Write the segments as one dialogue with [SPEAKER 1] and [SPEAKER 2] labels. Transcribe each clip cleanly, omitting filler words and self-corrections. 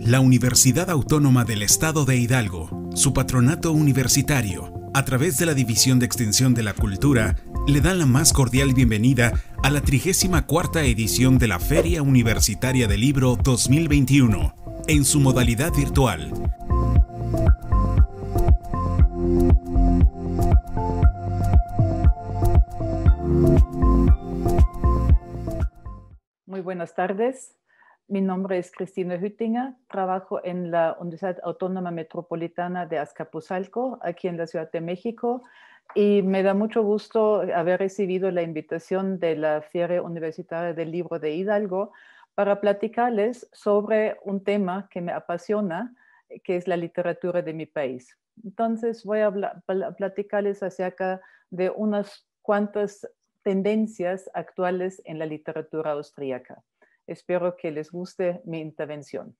[SPEAKER 1] La Universidad Autónoma del Estado de Hidalgo, su patronato universitario, a través de la División de Extensión de la Cultura, le da la más cordial bienvenida a la 34ª edición de la Feria Universitaria del Libro 2021, en su modalidad virtual.
[SPEAKER 2] Muy buenas tardes. Mi nombre es Cristina Hüttinger. Trabajo en la Universidad Autónoma Metropolitana de Azcapotzalco, aquí en la Ciudad de México. Y me da mucho gusto haber recibido la invitación de la Feria Universitaria del Libro de Hidalgo para platicarles sobre un tema que me apasiona, que es la literatura de mi país. Entonces voy a platicarles acerca de unas cuantas tendencias actuales en la literatura austríaca. Espero que les guste mi intervención.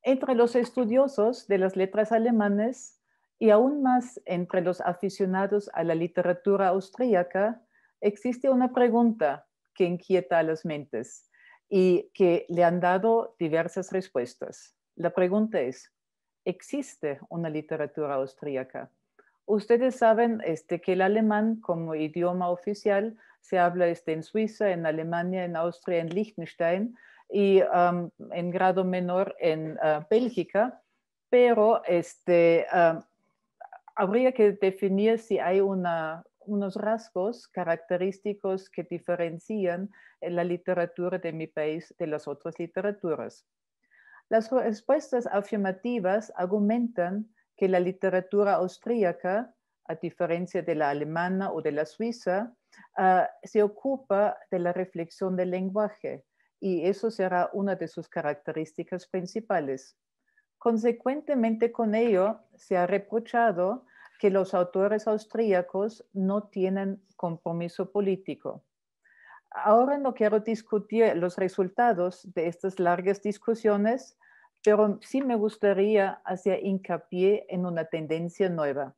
[SPEAKER 2] Entre los estudiosos de las letras alemanes y aún más entre los aficionados a la literatura austríaca, existe una pregunta que inquieta a las mentes y que le han dado diversas respuestas. La pregunta es, ¿existe una literatura austríaca? Ustedes saben que el alemán como idioma oficial se habla en Suiza, en Alemania, en Austria, en Liechtenstein y en grado menor en Bélgica, pero habría que definir si hay unos rasgos característicos que diferencian la literatura de mi país de las otras literaturas. Las respuestas afirmativas argumentan que la literatura austríaca, a diferencia de la alemana o de la suiza, se ocupa de la reflexión del lenguaje y eso será una de sus características principales. Consecuentemente con ello, se ha reprochado que los autores austríacos no tienen compromiso político. Ahora no quiero discutir los resultados de estas largas discusiones, pero sí me gustaría hacer hincapié en una tendencia nueva.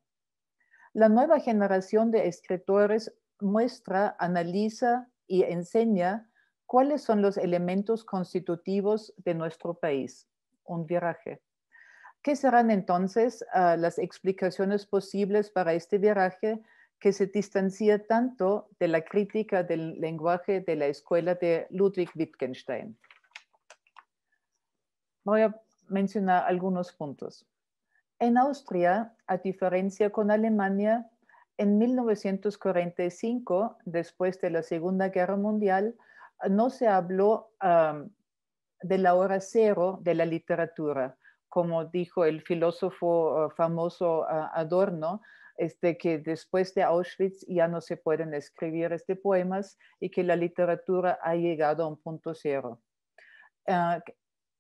[SPEAKER 2] La nueva generación de escritores muestra, analiza y enseña cuáles son los elementos constitutivos de nuestro país, un viraje. ¿Qué serán entonces las explicaciones posibles para este viraje que se distancia tanto de la crítica del lenguaje de la escuela de Ludwig Wittgenstein? Voy a mencionar algunos puntos. En Austria, a diferencia con Alemania, en 1945, después de la Segunda Guerra Mundial, no se habló de la hora cero de la literatura, como dijo el filósofo famoso Adorno, que después de Auschwitz ya no se pueden escribir poemas y que la literatura ha llegado a un punto cero.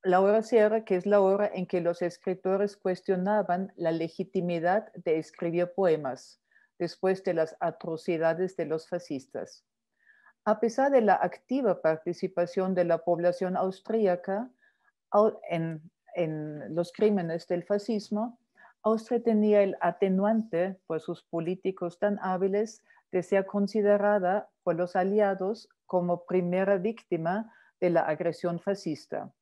[SPEAKER 2] La hora cero, que es la hora en que los escritores cuestionaban la legitimidad de escribir poemas después de las atrocidades de los fascistas. A pesar de la activa participación de la población austríaca en los crímenes del fascismo, Austria tenía el atenuante por sus políticos tan hábiles de ser considerada por los aliados como primera víctima de la agresión fascista.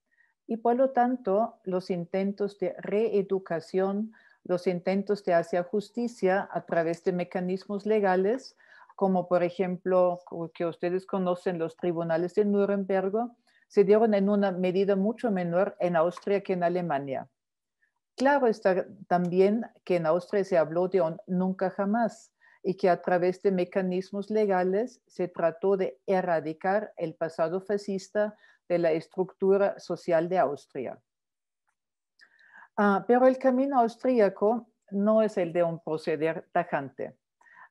[SPEAKER 2] Y por lo tanto, los intentos de reeducación, los intentos de hacer justicia a través de mecanismos legales, como por ejemplo, que ustedes conocen, los tribunales de Nuremberg, se dieron en una medida mucho menor en Austria que en Alemania. Claro está también que en Austria se habló de un nunca jamás y que a través de mecanismos legales se trató de erradicar el pasado fascista de la estructura social de Austria. Pero el camino austríaco no es el de un proceder tajante.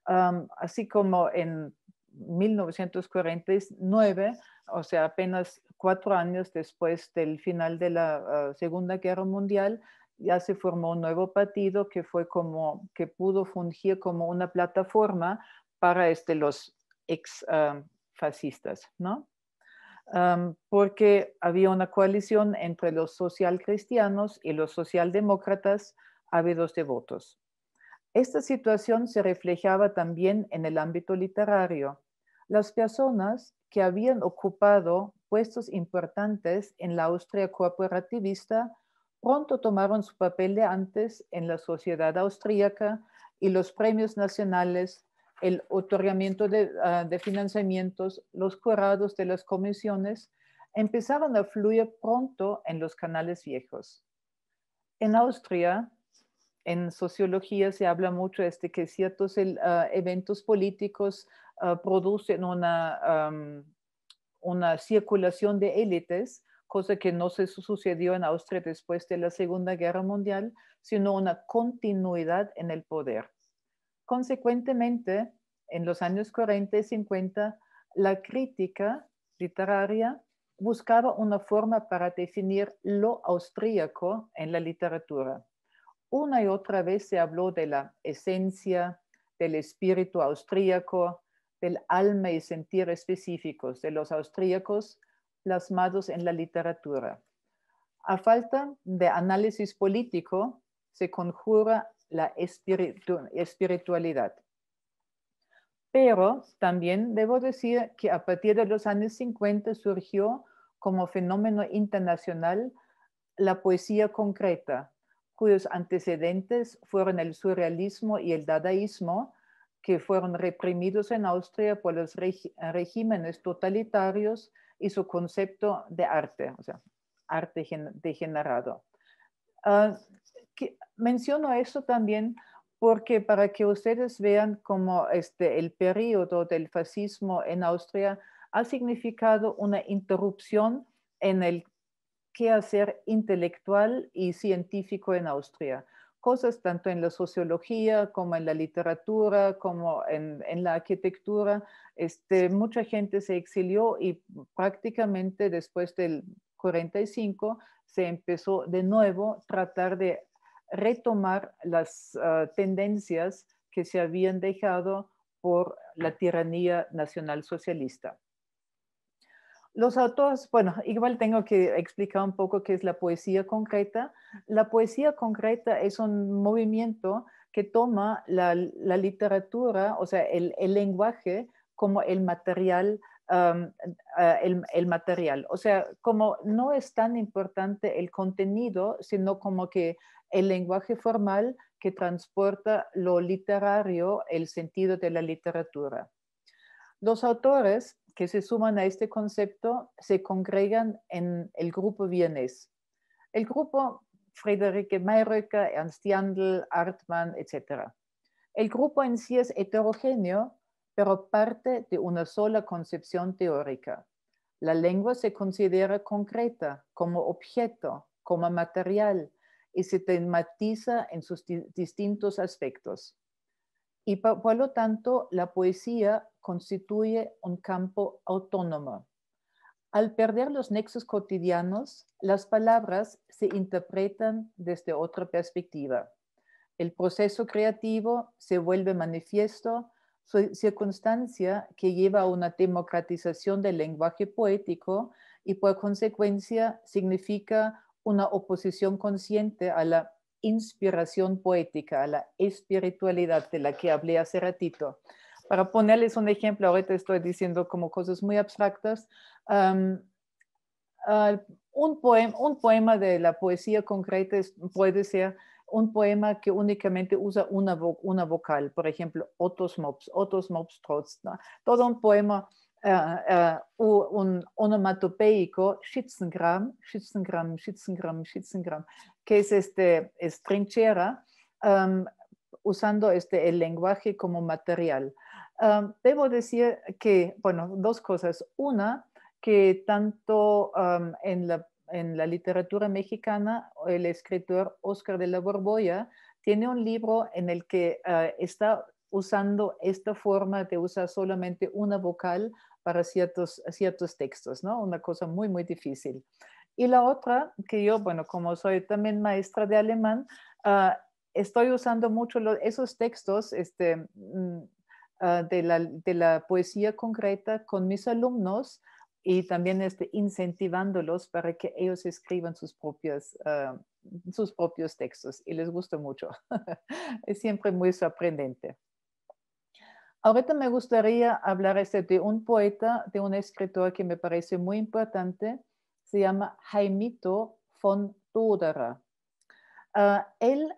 [SPEAKER 2] Así como en 1949, o sea, apenas 4 años después del final de la Segunda Guerra Mundial, ya se formó un nuevo partido que que pudo fungir como una plataforma para los ex fascistas, ¿no? Porque había una coalición entre los socialcristianos y los socialdemócratas ávidos de votos. Esta situación se reflejaba también en el ámbito literario. Las personas que habían ocupado puestos importantes en la Austria corporativista pronto tomaron su papel de antes en la sociedad austríaca y los premios nacionales, el otorgamiento de financiamientos, los jurados de las comisiones, empezaron a fluir pronto en los canales viejos. En Austria, en sociología se habla mucho de que ciertos eventos políticos producen una circulación de élites, cosa que no se sucedió en Austria después de la Segunda Guerra Mundial, sino una continuidad en el poder. Consecuentemente, en los años 40 y 50, la crítica literaria buscaba una forma para definir lo austríaco en la literatura. Una y otra vez se habló de la esencia, del espíritu austríaco, del alma y sentir específicos de los austríacos plasmados en la literatura. A falta de análisis político, se conjura la espiritualidad. Pero también debo decir que a partir de los años 50 surgió como fenómeno internacional la poesía concreta, cuyos antecedentes fueron el surrealismo y el dadaísmo, que fueron reprimidos en Austria por los regímenes totalitarios y su concepto de arte, o sea, arte degenerado. Menciono esto también porque para que ustedes vean cómo el periodo del fascismo en Austria ha significado una interrupción en el quehacer intelectual y científico en Austria. Cosas tanto en la sociología como en la literatura, como en la arquitectura. Mucha gente se exilió y prácticamente después del 45 se empezó de nuevo a tratar de retomar las tendencias que se habían dejado por la tiranía nacionalsocialista. Los autores, bueno, igual tengo que explicar un poco qué es la poesía concreta. La poesía concreta es un movimiento que toma la literatura, o sea, el lenguaje como el material, el material. O sea, como no es tan importante el contenido, sino como que el lenguaje formal que transporta lo literario, el sentido de la literatura. Los autores que se suman a este concepto se congregan en el grupo vienés. El grupo Friederike Mayröcker, Ernst Jandl, Artmann, etc. El grupo en sí es heterogéneo, pero parte de una sola concepción teórica. La lengua se considera concreta, como objeto, como material, y se tematiza en sus distintos aspectos. Y por lo tanto, la poesía constituye un campo autónomo. Al perder los nexos cotidianos, las palabras se interpretan desde otra perspectiva. El proceso creativo se vuelve manifiesto, circunstancia que lleva a una democratización del lenguaje poético y por consecuencia significa una oposición consciente a la inspiración poética, a la espiritualidad de la que hablé hace ratito. Para ponerles un ejemplo, ahorita estoy diciendo como cosas muy abstractas. Un poema de la poesía concreta puede ser un poema que únicamente usa una vocal, por ejemplo, Ottos Mops trotz, ¿no? Todo un poema un onomatopeico, Schützengramm, Schützengramm, Schützengramm, Schützengramm, que es trinchera, usando el lenguaje como material. Debo decir que, bueno, dos cosas. Una, que tanto en la literatura mexicana, el escritor Oscar de la Borbolla tiene un libro en el que está usando esta forma de usar solamente una vocal para ciertos textos, ¿no? Una cosa muy, muy difícil. Y la otra, que yo, bueno, como soy también maestra de alemán, estoy usando mucho esos textos de la poesía concreta con mis alumnos y también incentivándolos para que ellos escriban sus propios textos y les gusta mucho. Es siempre muy sorprendente. Ahorita me gustaría hablar de un poeta, de un escritor que me parece muy importante. Se llama Jaimito von Todera. Él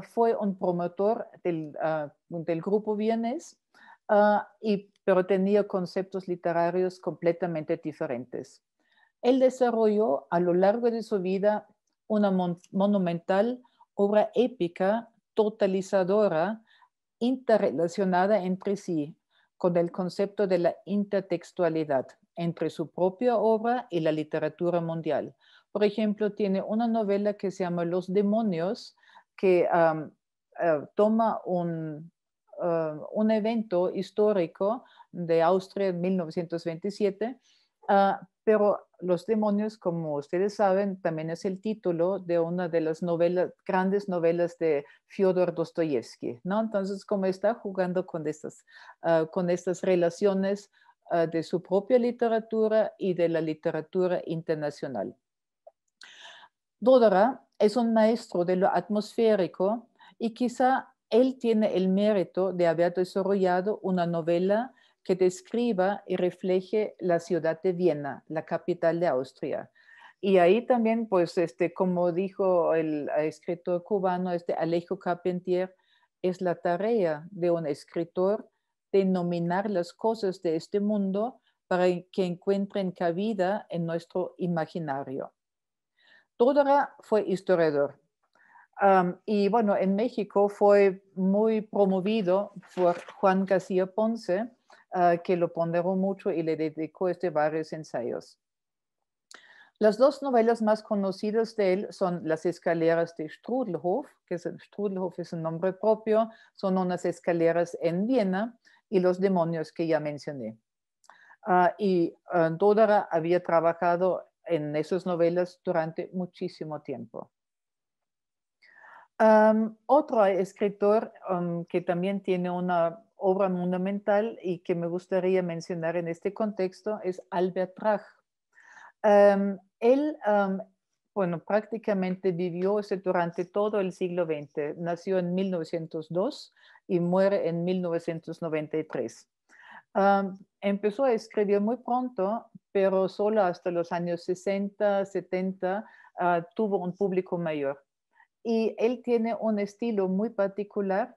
[SPEAKER 2] fue un promotor del grupo vienés, pero tenía conceptos literarios completamente diferentes. Él desarrolló a lo largo de su vida una monumental obra épica, totalizadora, interrelacionada entre sí, con el concepto de la intertextualidad entre su propia obra y la literatura mundial. Por ejemplo, tiene una novela que se llama Los demonios, que toma un evento histórico de Austria en 1927, pero Los demonios, como ustedes saben, también es el título de una de las grandes novelas de Fyodor Dostoyevsky, ¿no? Entonces, como está jugando con estas relaciones de su propia literatura y de la literatura internacional. Dodora es un maestro de lo atmosférico y quizá él tiene el mérito de haber desarrollado una novela que describa y refleje la ciudad de Viena, la capital de Austria. Y ahí también, pues, como dijo el escritor cubano, Alejo Carpentier, es la tarea de un escritor de nominar las cosas de este mundo para que encuentren cabida en nuestro imaginario. Todora fue historiador. Y bueno, en México fue muy promovido por Juan García Ponce, que lo ponderó mucho y le dedicó varios ensayos. Las dos novelas más conocidas de él son Las escaleras de Strudelhof, Strudelhof es un nombre propio, son unas escaleras en Viena, y Los demonios, que ya mencioné. Todora había trabajado en esas novelas durante muchísimo tiempo. Otro escritor que también tiene una obra monumental y que me gustaría mencionar en este contexto es Albert Rach. Él, bueno, prácticamente vivió durante todo el siglo XX. Nació en 1902 y muere en 1993. Empezó a escribir muy pronto, pero solo hasta los años 60, 70 tuvo un público mayor. Y él tiene un estilo muy particular,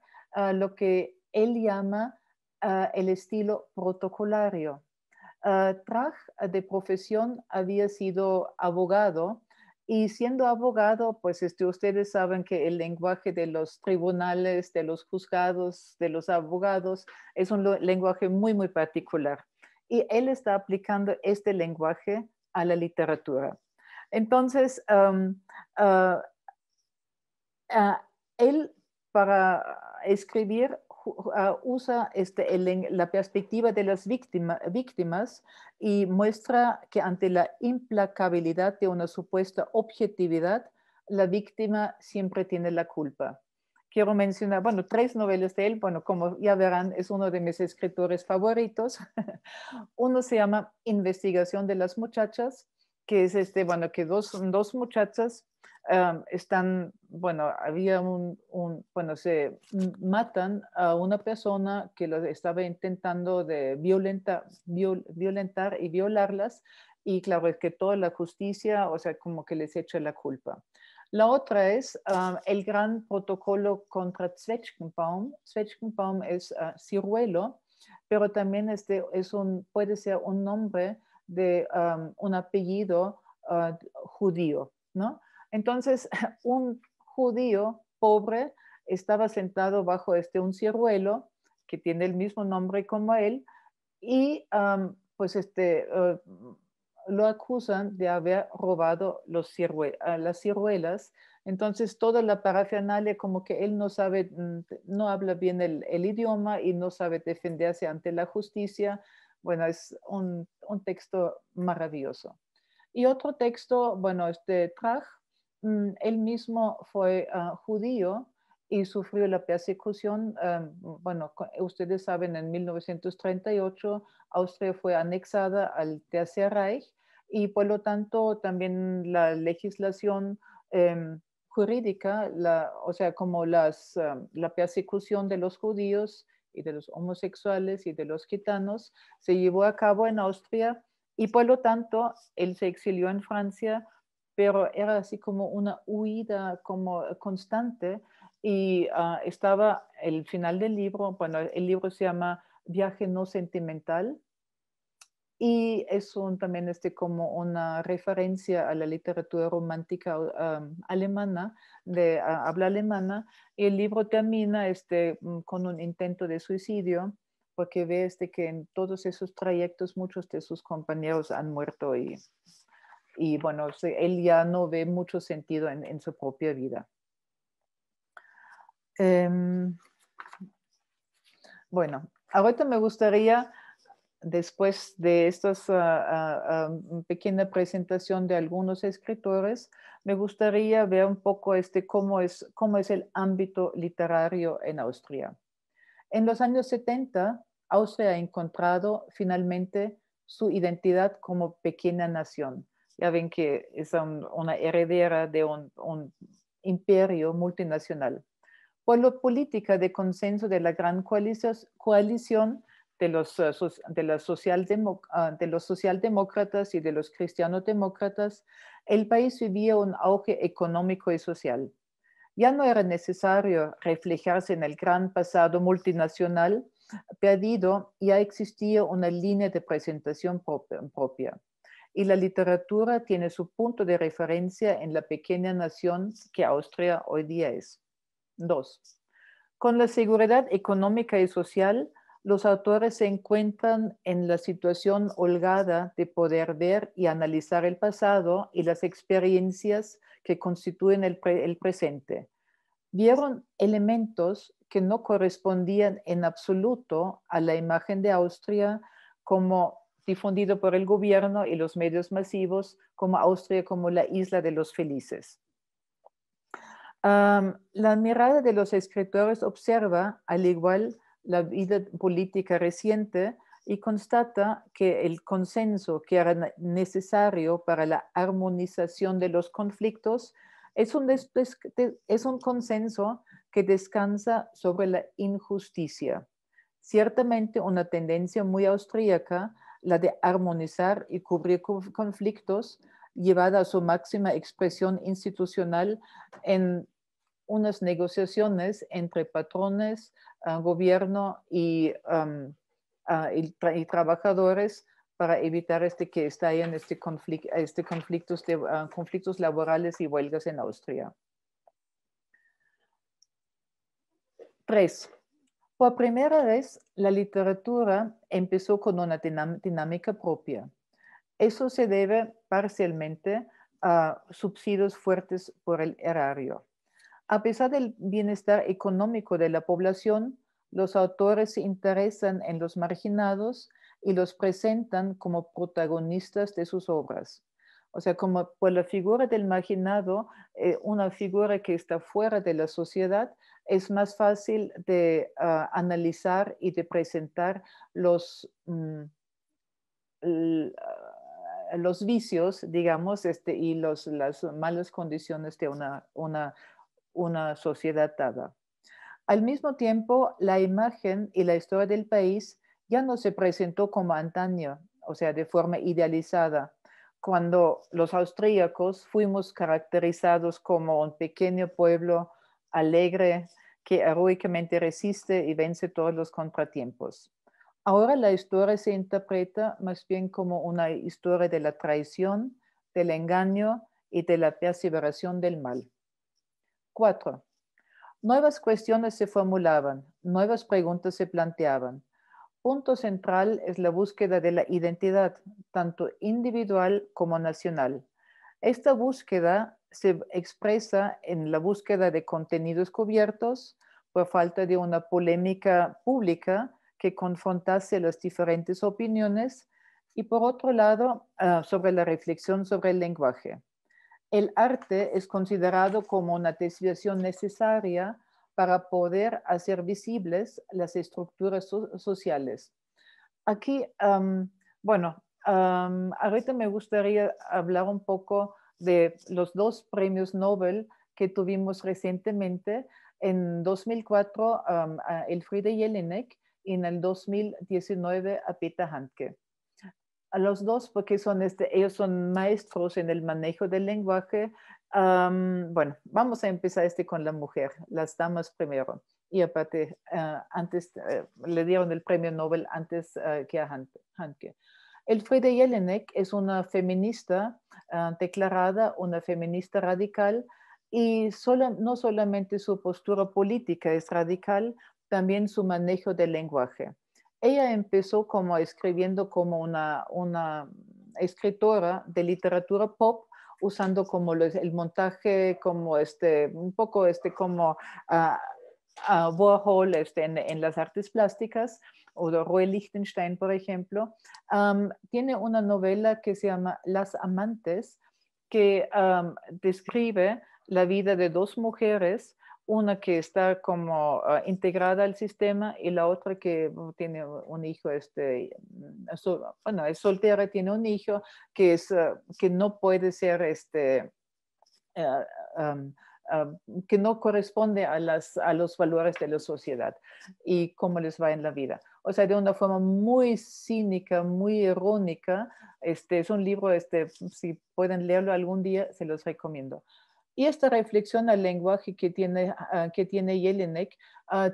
[SPEAKER 2] lo que él llama el estilo protocolario. Trach, de profesión, había sido abogado, y siendo abogado, pues ustedes saben que el lenguaje de los tribunales, de los juzgados, de los abogados, es un lenguaje muy, muy particular. Y él está aplicando este lenguaje a la literatura. Entonces, él, para escribir, usa la perspectiva de las víctimas, y muestra que ante la implacabilidad de una supuesta objetividad, la víctima siempre tiene la culpa. Quiero mencionar, bueno, 3 novelas de él. Bueno, como ya verán, es uno de mis escritores favoritos. Uno se llama Investigación de las muchachas, que es bueno, que dos muchachas había bueno, se matan a una persona que lo estaba intentando de violentar y violarlas, y claro, es que toda la justicia, o sea, como que les echa la culpa. La otra es el gran protocolo contra Zwetschgenbaum. Zwetschgenbaum es ciruelo, pero también puede ser un nombre de un apellido judío, ¿no? Entonces, un judío pobre estaba sentado bajo un ciruelo que tiene el mismo nombre como él, y lo acusan de haber robado las ciruelas. Entonces, toda la parafernalia, como que él no sabe, no habla bien el idioma y no sabe defenderse ante la justicia. Bueno, es un texto maravilloso. Y otro texto, bueno, Trach, él mismo fue judío y sufrió la persecución. Bueno, ustedes saben, en 1938 Austria fue anexada al Tercer Reich, y por lo tanto también la legislación jurídica, o sea, como la persecución de los judíos y de los homosexuales y de los gitanos, se llevó a cabo en Austria, y por lo tanto él se exilió en Francia pero era así como una huida como constante y estaba el final del libro, bueno, el libro se llama Viaje no sentimental y es también como una referencia a la literatura romántica alemana, de habla alemana, y el libro termina con un intento de suicidio, porque ve que en todos esos trayectos muchos de sus compañeros han muerto y bueno, él ya no ve mucho sentido en su propia vida. Bueno, ahorita me gustaría, después de esta pequeña presentación de algunos escritores, me gustaría ver un poco cómo es el ámbito literario en Austria. En los años 70, Austria ha encontrado finalmente su identidad como pequeña nación. Ya ven que es una heredera de un imperio multinacional. Por la política de consenso de la gran coalición de los, de los socialdemócratas y de los cristianodemócratas, el país vivía un auge económico y social. Ya no era necesario reflejarse en el gran pasado multinacional perdido, ya existía una línea de presentación propia. Y la literatura tiene su punto de referencia en la pequeña nación que Austria hoy día es. 2. Con la seguridad económica y social, los autores se encuentran en la situación holgada de poder ver y analizar el pasado y las experiencias que constituyen el presente. Vieron elementos que no correspondían en absoluto a la imagen de Austria como difundido por el gobierno y los medios masivos, como Austria como la isla de los felices. La mirada de los escritores observa, al igual, la vida política reciente y constata que el consenso que era necesario para la armonización de los conflictos es un consenso que descansa sobre la injusticia. Ciertamente una tendencia muy austríaca, la de armonizar y cubrir conflictos, llevada a su máxima expresión institucional en unas negociaciones entre patrones, gobierno y trabajadores para evitar que estallen conflictos laborales y huelgas en Austria. 3. Por primera vez, la literatura empezó con una dinámica propia. Eso se debe parcialmente a subsidios fuertes por el erario. A pesar del bienestar económico de la población, los autores se interesan en los marginados y los presentan como protagonistas de sus obras. O sea, como por la figura del marginado, una figura que está fuera de la sociedad, es más fácil de analizar y de presentar los vicios, digamos, y las malas condiciones de una sociedad dada. Al mismo tiempo, la imagen y la historia del país ya no se presentó como antaño, o sea, de forma idealizada, cuando los austríacos fuimos caracterizados como un pequeño pueblo alegre que heroicamente resiste y vence todos los contratiempos. Ahora la historia se interpreta más bien como una historia de la traición, del engaño y de la perseveración del mal. 4. Nuevas cuestiones se formulaban, nuevas preguntas se planteaban. Punto central es la búsqueda de la identidad, tanto individual como nacional. Esta búsqueda se expresa en la búsqueda de contenidos cubiertos por falta de una polémica pública que confrontase las diferentes opiniones y por otro lado, sobre la reflexión sobre el lenguaje. El arte es considerado como una desviación necesaria para poder hacer visibles las estructuras sociales. Aquí, ahorita me gustaría hablar un poco de los 2 premios Nobel que tuvimos recientemente. En 2004 a Elfriede Jelinek y en el 2019 a Peter Handke. A los dos, porque ellos son maestros en el manejo del lenguaje. Bueno, vamos a empezar con la mujer, las damas primero. Y aparte, antes le dieron el premio Nobel antes que a Handke. Elfriede Jelinek es una feminista declarada, una feminista radical, y no solamente su postura política es radical, también su manejo del lenguaje. Ella empezó como escribiendo como una escritora de literatura pop, usando como el montaje, como un poco como Warhol en las artes plásticas, o de Roy Lichtenstein, por ejemplo. Tiene una novela que se llama Las Amantes, que describe la vida de dos mujeres, una que está como integrada al sistema y la otra que tiene un hijo, bueno, es soltera, tiene un hijo que no puede ser, uh, um, que no corresponde a los valores de la sociedad y cómo les va en la vida. O sea, de una forma muy cínica, muy irónica. Es un libro, si pueden leerlo algún día, se los recomiendo. Y esta reflexión al lenguaje que tiene Jelinek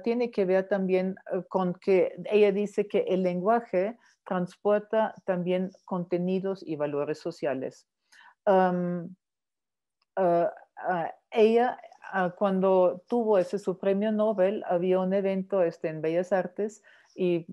[SPEAKER 2] tiene que ver también con que ella dice que el lenguaje transporta también contenidos y valores sociales. Ella, cuando tuvo su premio Nobel, había un evento en Bellas Artes y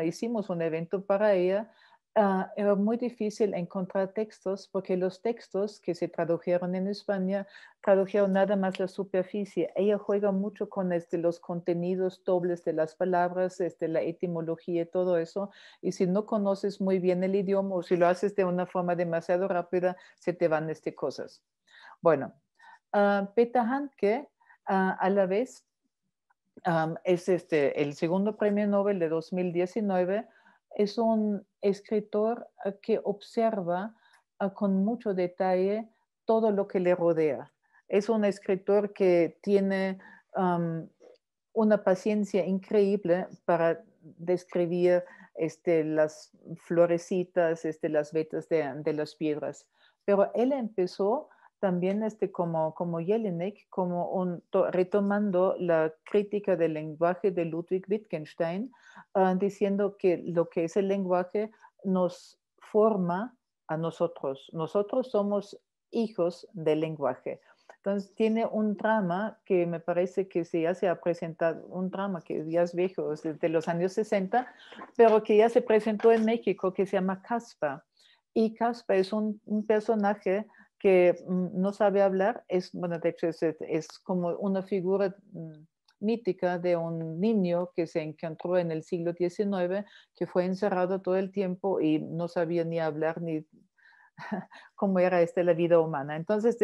[SPEAKER 2] hicimos un evento para ella. Era muy difícil encontrar textos porque los textos que se tradujeron en España tradujeron nada más la superficie. Ella juega mucho con los contenidos dobles de las palabras, la etimología y todo eso. Y si no conoces muy bien el idioma o si lo haces de una forma demasiado rápida, se te van cosas. Bueno, Peter Handke, a la vez, es el segundo premio Nobel de 2019. Es un escritor que observa con mucho detalle todo lo que le rodea. Es un escritor que tiene una paciencia increíble para describir las florecitas, las vetas de las piedras. Pero él empezó también como Jelinek, retomando la crítica del lenguaje de Ludwig Wittgenstein, diciendo que lo que es el lenguaje nos forma a nosotros. Nosotros somos hijos del lenguaje. Entonces tiene un drama que me parece que ya se ha presentado, un drama que ya es viejo, es de los años 60, pero que ya se presentó en México, que se llama Caspa. Y Caspa es un personaje que no sabe hablar, bueno, de hecho es como una figura mítica de un niño que se encontró en el siglo XIX, que fue encerrado todo el tiempo y no sabía ni hablar ni cómo era la vida humana. Entonces,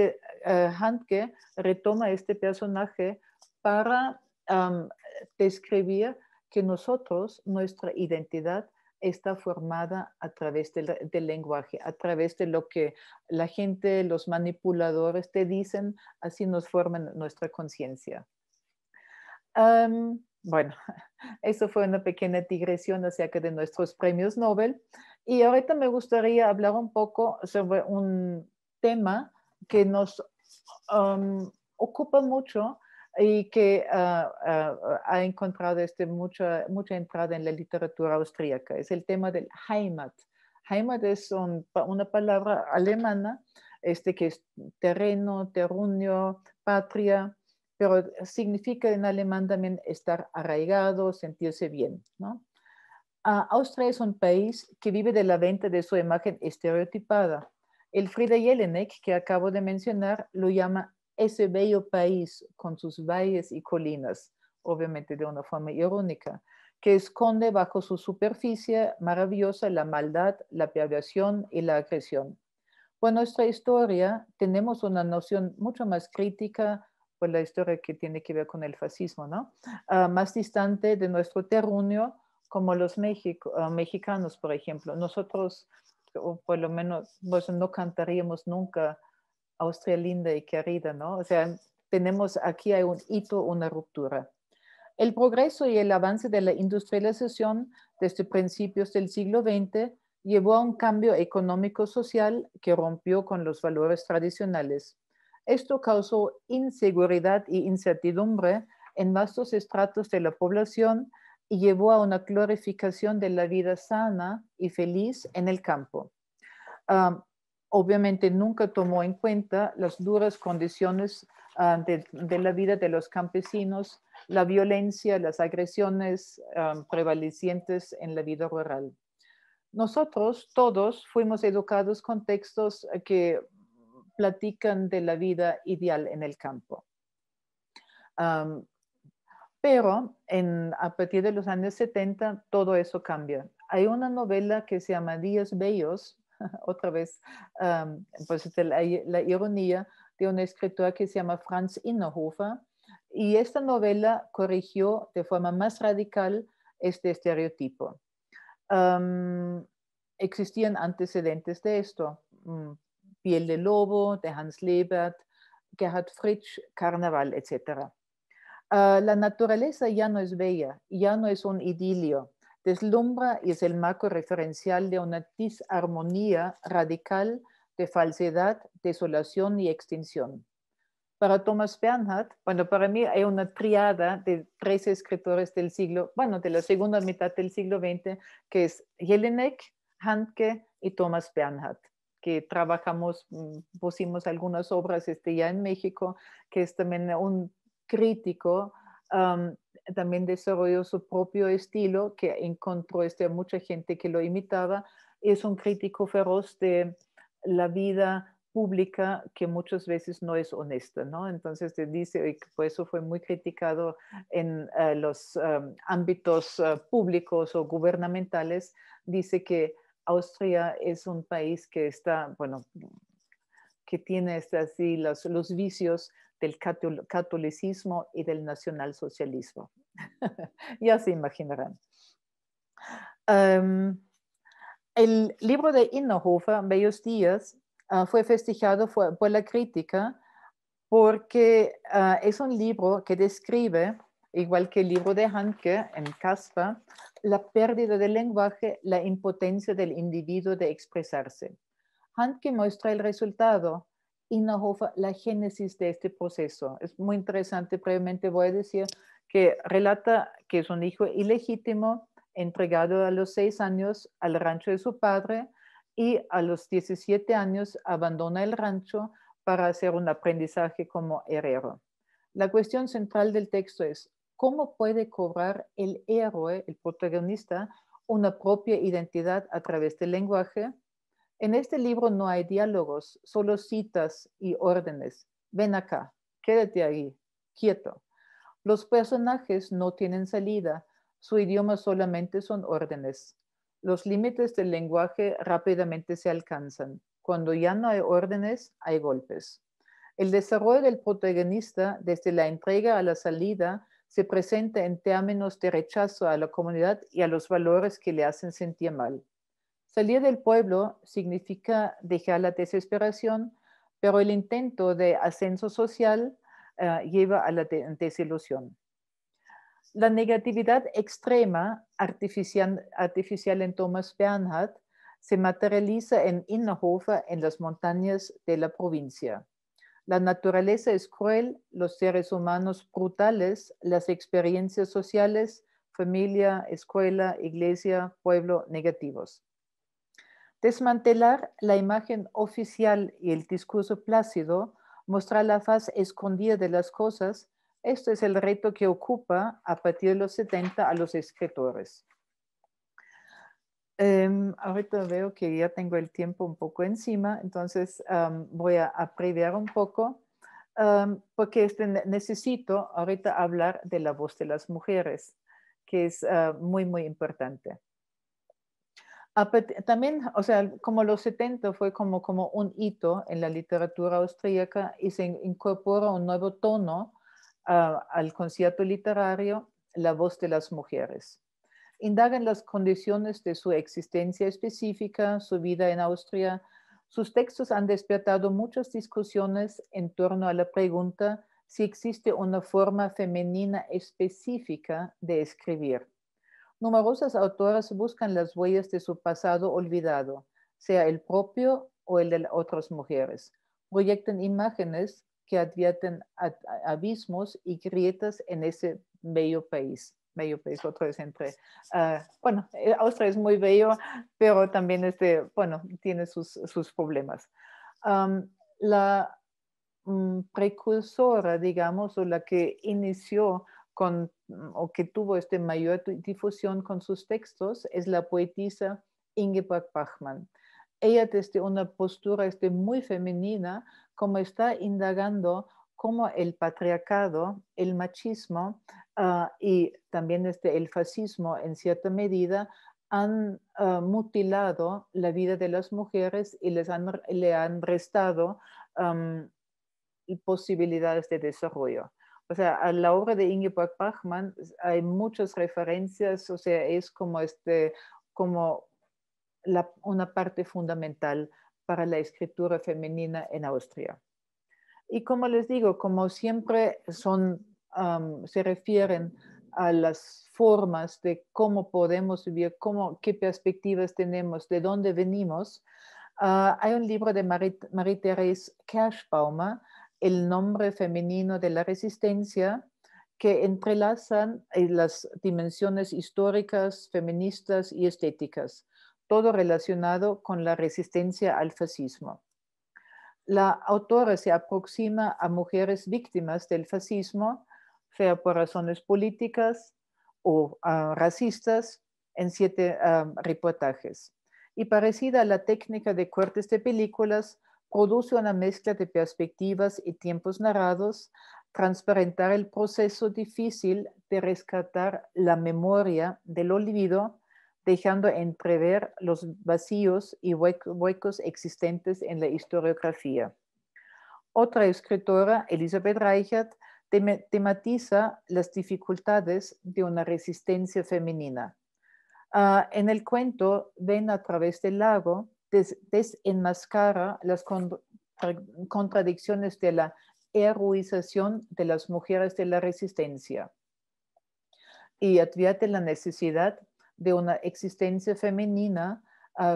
[SPEAKER 2] Handke retoma este personaje para describir que nosotros, nuestra identidad, está formada a través del lenguaje, a través de lo que la gente, los manipuladores te dicen, así nos forman nuestra conciencia. Bueno, eso fue una pequeña digresión acerca de nuestros premios Nobel. Y ahorita me gustaría hablar un poco sobre un tema que nos ocupa mucho y que ha encontrado mucha entrada en la literatura austríaca. Es el tema del Heimat. Heimat es una palabra alemana que es terreno, terruño, patria, pero significa en alemán también estar arraigado, sentirse bien, ¿no? Austria es un país que vive de la venta de su imagen estereotipada. Elfriede Jelinek, que acabo de mencionar, lo llama ese bello país con sus valles y colinas, obviamente de una forma irónica, que esconde bajo su superficie maravillosa la maldad, la perversión y la agresión. Por nuestra historia tenemos una noción mucho más crítica por la historia que tiene que ver con el fascismo, ¿no? Más distante de nuestro terruño, como los mexicanos, por ejemplo. Nosotros, o por lo menos, pues no cantaríamos nunca Austria linda y querida, ¿no? O sea, aquí hay un hito, una ruptura. El progreso y el avance de la industrialización desde principios del siglo XX llevó a un cambio económico-social que rompió con los valores tradicionales. Esto causó inseguridad e incertidumbre en vastos estratos de la población y llevó a una glorificación de la vida sana y feliz en el campo. Um, Obviamente nunca tomó en cuenta las duras condiciones de la vida de los campesinos, la violencia, las agresiones prevalecientes en la vida rural. Nosotros todos fuimos educados con textos que platican de la vida ideal en el campo. Um, pero a partir de los años 70 todo eso cambia. Hay una novela que se llama Días Bellos, otra vez, pues la ironía de un escritor que se llama Franz Innerhofer, y esta novela corrigió de forma más radical este estereotipo. Existían antecedentes de esto, Piel de Lobo, de Hans Lebert, Gerhard Fritsch, Carnaval, etc. La naturaleza ya no es bella, ya no es un idilio. Deslumbra y es el marco referencial de una disarmonía radical de falsedad, desolación y extinción. Para Thomas Bernhard, bueno, para mí hay una triada de 3 escritores del siglo, bueno, de la segunda mitad del siglo XX, que es Jelinek, Handke y Thomas Bernhard, que trabajamos, pusimos algunas obras ya en México, que es también un crítico, también desarrolló su propio estilo, que encontró mucha gente que lo imitaba. Es un crítico feroz de la vida pública que muchas veces no es honesta, ¿no? Entonces te dice, y por eso fue muy criticado en los ámbitos públicos o gubernamentales, dice que Austria es un país que está, bueno, que tiene así los vicios del catolicismo y del nacionalsocialismo. Ya se imaginarán. El libro de Innerhofer, Bellos Días, fue festejado por la crítica porque es un libro que describe, igual que el libro de Handke en Caspar, la pérdida del lenguaje, la impotencia del individuo de expresarse. Handke muestra el resultado, Innerhofer la génesis de este proceso. Es muy interesante, brevemente voy a decir que relata que es un hijo ilegítimo, entregado a los 6 años al rancho de su padre y a los 17 años abandona el rancho para hacer un aprendizaje como herrero. La cuestión central del texto es, ¿cómo puede cobrar el héroe, el protagonista, una propia identidad a través del lenguaje? En este libro no hay diálogos, solo citas y órdenes. Ven acá, quédate ahí, quieto. Los personajes no tienen salida, su idioma solamente son órdenes. Los límites del lenguaje rápidamente se alcanzan. Cuando ya no hay órdenes, hay golpes. El desarrollo del protagonista desde la entrega a la salida se presenta en términos de rechazo a la comunidad y a los valores que le hacen sentir mal. Salir del pueblo significa dejar la desesperación, pero el intento de ascenso social lleva a la desilusión. La negatividad extrema artificial en Thomas Bernhard se materializa en Innerhofer en las montañas de la provincia. La naturaleza es cruel, los seres humanos brutales, las experiencias sociales, familia, escuela, iglesia, pueblo, negativos. Desmantelar la imagen oficial y el discurso plácido, mostrar la faz escondida de las cosas, esto es el reto que ocupa a partir de los 70 a los escritores. Ahorita veo que ya tengo el tiempo un poco encima, entonces voy a abreviar un poco, porque necesito ahorita hablar de la voz de las mujeres, que es muy, muy importante. También, o sea, como los 70 fue como un hito en la literatura austríaca y se incorpora un nuevo tono al concierto literario, la voz de las mujeres. Indagan las condiciones de su existencia específica, su vida en Austria. Sus textos han despertado muchas discusiones en torno a la pregunta si existe una forma femenina específica de escribir. Numerosas autoras buscan las huellas de su pasado olvidado, sea el propio o el de otras mujeres. Proyectan imágenes que advierten abismos y grietas en ese bello país, otra vez entre, bueno, Austria es muy bello, pero también bueno, tiene sus problemas. La precursora, digamos, o la que inició o que tuvo mayor difusión con sus textos es la poetisa Ingeborg Bachmann. Ella desde una postura muy femenina, como está indagando cómo el patriarcado, el machismo y también el fascismo en cierta medida han mutilado la vida de las mujeres y le han restado posibilidades de desarrollo. O sea, a la obra de Ingeborg Bachmann hay muchas referencias, o sea, es como una parte fundamental para la escritura femenina en Austria. Y como les digo, como siempre se refieren a las formas de cómo podemos vivir, qué perspectivas tenemos, de dónde venimos, hay un libro de Marie-Thérèse Kerschbaumer, El nombre femenino de la resistencia, que entrelazan las dimensiones históricas, feministas y estéticas, todo relacionado con la resistencia al fascismo. La autora se aproxima a mujeres víctimas del fascismo, sea por razones políticas o racistas, en 7 reportajes. Y parecida a la técnica de cortes de películas, produce una mezcla de perspectivas y tiempos narrados, transparentar el proceso difícil de rescatar la memoria del olvido, dejando entrever los vacíos y huecos existentes en la historiografía. Otra escritora, Elisabeth Reichert, tematiza las dificultades de una resistencia femenina. En el cuento Ven a través del lago, desenmascara las contradicciones de la heroización de las mujeres de la resistencia y advierte la necesidad de una existencia femenina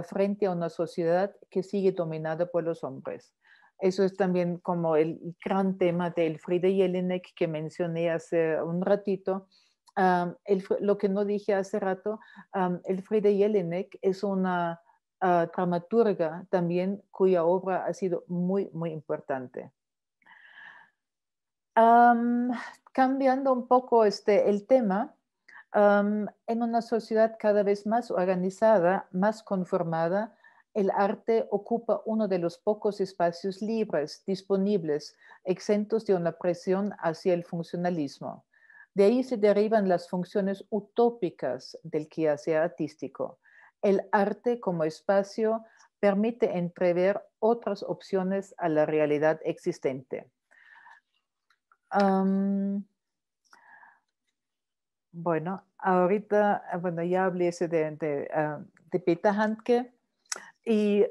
[SPEAKER 2] frente a una sociedad que sigue dominada por los hombres. Eso es también como el gran tema de Elfriede Jelinek que mencioné hace un ratito. Lo que no dije hace rato, Elfriede Jelinek es una dramaturga también cuya obra ha sido muy, muy importante. Cambiando un poco el tema, en una sociedad cada vez más organizada, más conformada, el arte ocupa uno de los pocos espacios libres disponibles, exentos de una presión hacia el funcionalismo. De ahí se derivan las funciones utópicas del quehacer artístico. El arte como espacio permite entrever otras opciones a la realidad existente. Bueno, ahorita, ya hablé de Peter Handke y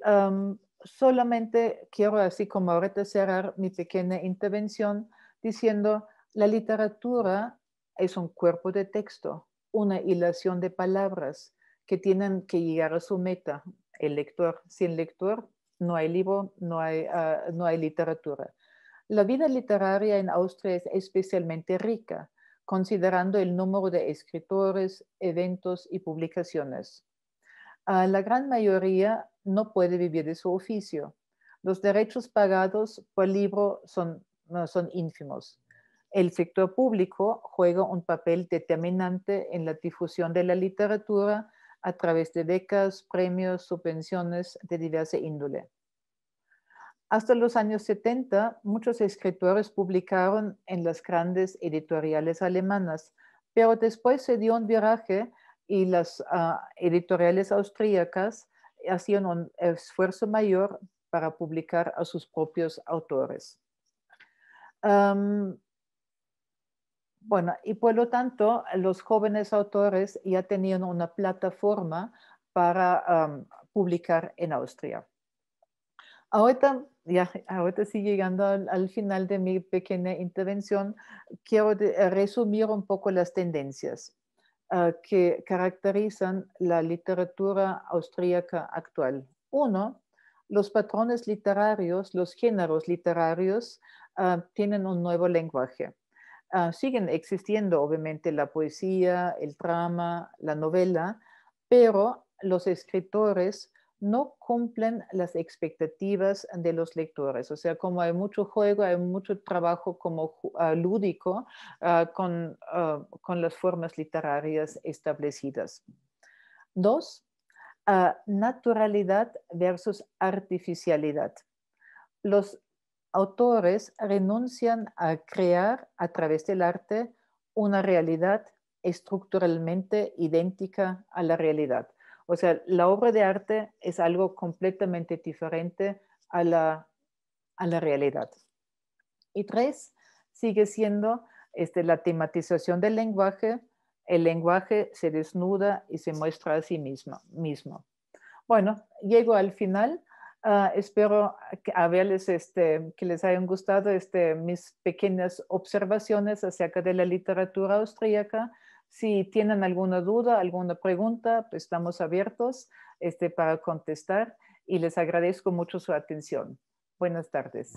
[SPEAKER 2] solamente quiero, así como ahorita, cerrar mi pequeña intervención diciendo, la literatura es un cuerpo de texto, una hilación de palabras que tienen que llegar a su meta, el lector. Sin lector no hay libro, no hay literatura. La vida literaria en Austria es especialmente rica, considerando el número de escritores, eventos y publicaciones. La gran mayoría no puede vivir de su oficio. Los derechos pagados por libro son ínfimos. El sector público juega un papel determinante en la difusión de la literatura a través de becas, premios, subvenciones de diversa índole. Hasta los años 70, muchos escritores publicaron en las grandes editoriales alemanas, pero después se dio un viraje y las editoriales austríacas hacían un esfuerzo mayor para publicar a sus propios autores. Bueno, y por lo tanto, los jóvenes autores ya tenían una plataforma para publicar en Austria. Ahorita sí llegando al final de mi pequeña intervención, quiero resumir un poco las tendencias. que caracterizan la literatura austríaca actual. Uno, los patrones literarios, los géneros literarios tienen un nuevo lenguaje. Siguen existiendo, obviamente, la poesía, el drama, la novela, pero los escritores no cumplen las expectativas de los lectores. O sea, como hay mucho juego, hay mucho trabajo como lúdico con las formas literarias establecidas. Dos, naturalidad versus artificialidad. Los autores renuncian a crear a través del arte una realidad estructuralmente idéntica a la realidad. O sea, la obra de arte es algo completamente diferente a la realidad. Y tres, sigue siendo la tematización del lenguaje. El lenguaje se desnuda y se muestra a sí mismo. Bueno, llego al final. Espero que les hayan gustado mis pequeñas observaciones acerca de la literatura austríaca. Si tienen alguna duda, alguna pregunta, pues estamos abiertos para contestar y les agradezco mucho su atención. Buenas tardes.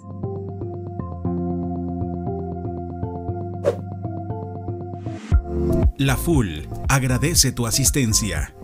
[SPEAKER 1] La FUL agradece tu asistencia.